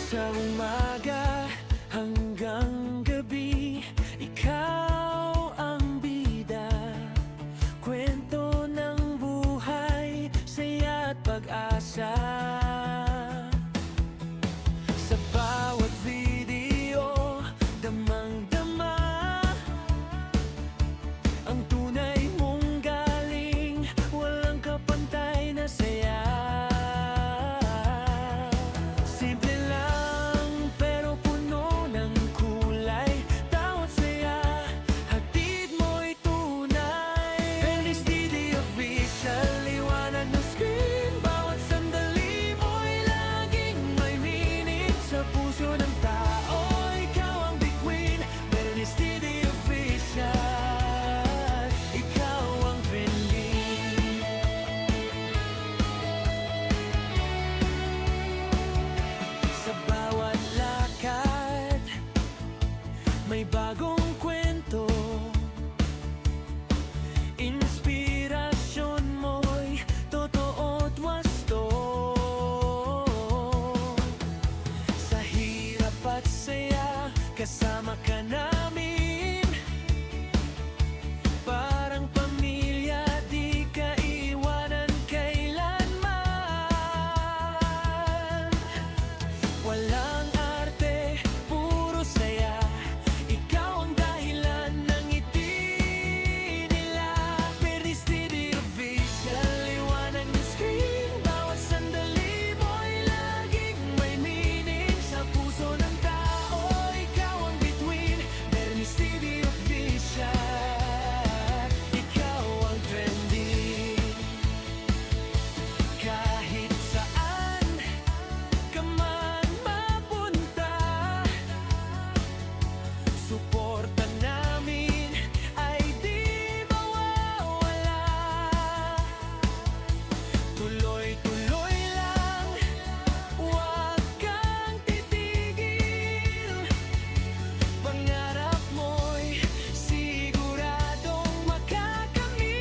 Sa umaga hanggang gabi, ikaw ang bida. Kwento ng buhay, saya at pag-asa. Sa bawat video, damang-dama ang tunay mong galing, walang kapantay na saya. Simple lang pero puno ng kulay, tawat saya, hatid mo'y tunay. Venice TV Official, liwanag ng screen, bawat sandali mo'y laging may meaning. Sa puso ng tao, ikaw ang bituin. Venice TV Official, ikaw ang trending. Sa bawat lakad, may bagong kwento. Inspirasyon mo'y totoo at wasto. Sa hirap at saya, kasama ka namin. Parang pamilya, di ka iwanan kailanman. Walang arte, puro saya, ikaw ang dahilan ng ngiti nila. Venice TV Official, liwanag ng screen, bawat sandali mo'y laging may meaning. Sa puso ng tao, ikaw ang bituin. Venice TV Official, ikaw ang trending. Kahit saan ka man mapunta, suporta namin ay di mawawala. Tuloy-tuloy lang, huwag kang titigil. Pangarap mo'y siguradong makakamit.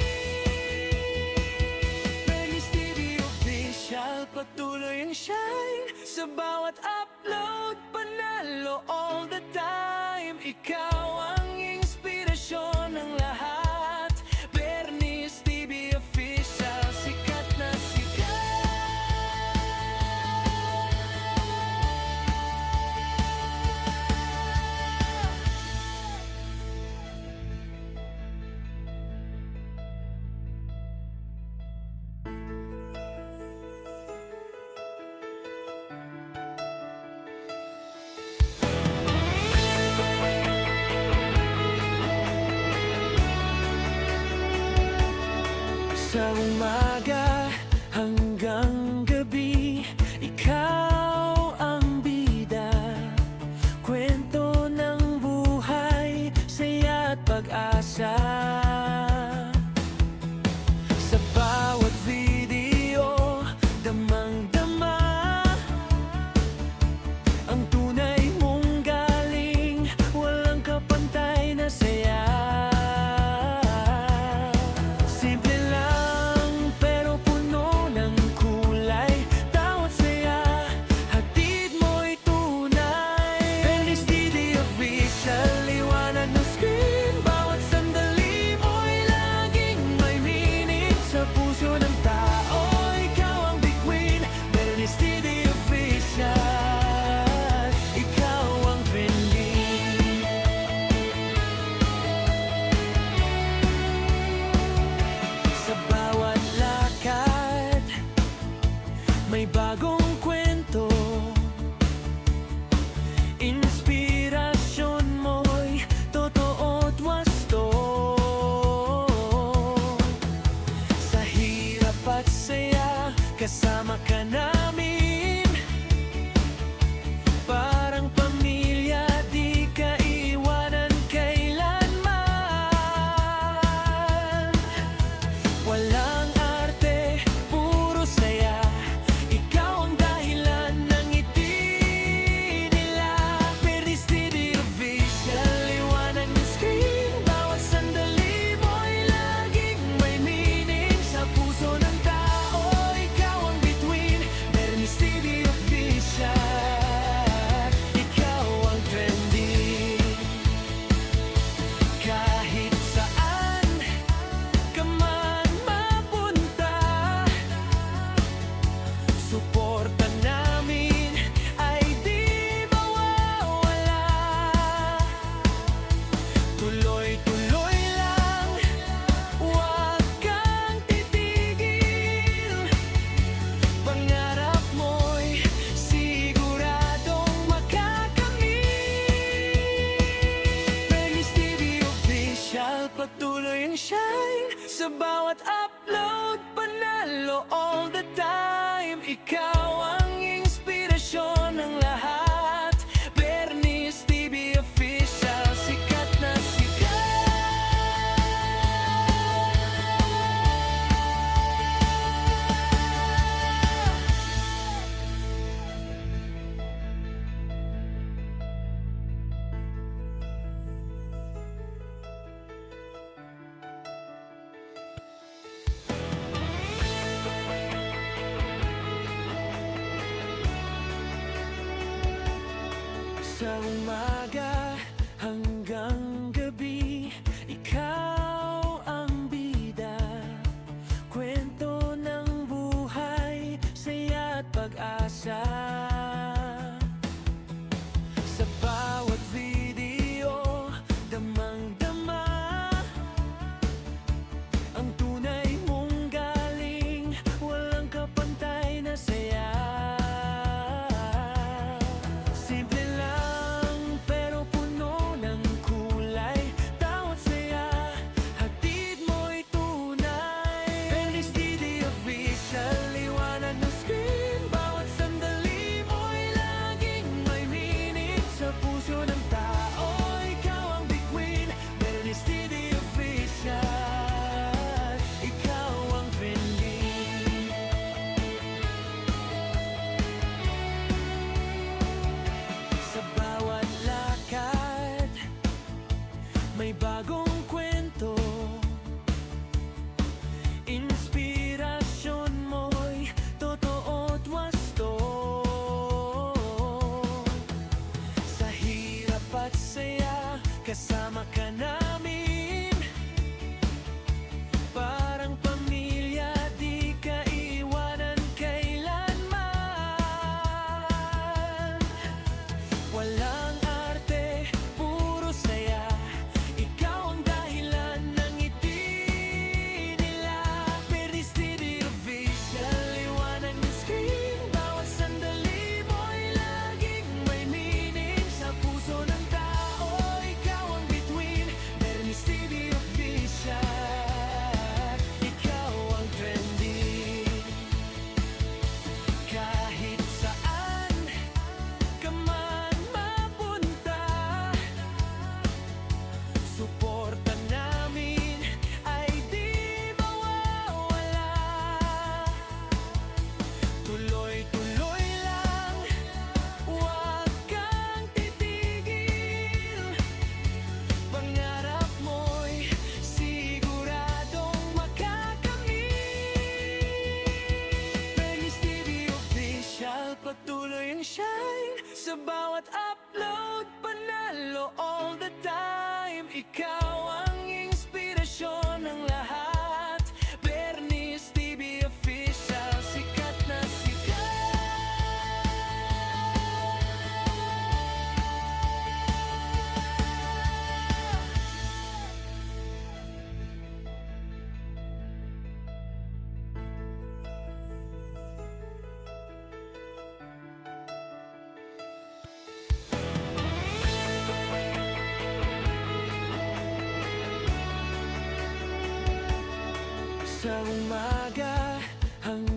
Venice TV Official, patuloy ang shine. Sa bawat upload, panalo all the time. Ikaw ang inspirasyon ng lahat. Venice TV Official, sikat na sikat. ang shine. Sa bawat upload, panalo all the time. Ikaw ang inspirasyon ng lahat. Bernice TV Official, sikat na sikat. Sa umaga hanggang gabi, ikaw ang bida. Kwento ng buhay, saya at pag-asa. Sa bawat video, damang-dama ang tunay mong galing, walang kapantay na saya. Simple lang pero puno ng kulay, tawat saya, hatid mo'y tunay. Bernice TV Official, liwanag ng screen, bawat sandali mo'y laging may meaning. Sa puso ng tao, ikaw ang bituin. Bernice TV Official, ikaw ang trending. Sa bawat lakad, may bagong kwento. Inspirasyon mo'y totoo at wasto. Sa hirap at saya, kasama ka namin. Parang pamilya, di ka iwanan kailanman. Walang arte, puro saya. Ikaw ang dahilan ng ngiti nila. Bernice TV Official, liwanag ng screen, bawat sandali mo'y laging may meaning. Sa puso ng tao, ikaw ang bituin. Bernice TV Official, ikaw ang trending. Kahit saan ka man mapunta, suporta namin ay di mawawala. Tuloy-tuloy lang, huwag kang titigil. Pangarap mo'y siguradong makakamit. Bernice TV Official, patuloy ang shine. Sa bawat upload, panalo all the time. Ikaw ang inspirasyon ng lahat. Bernice TV Official, sikat na sikat. Sa umaga hanggang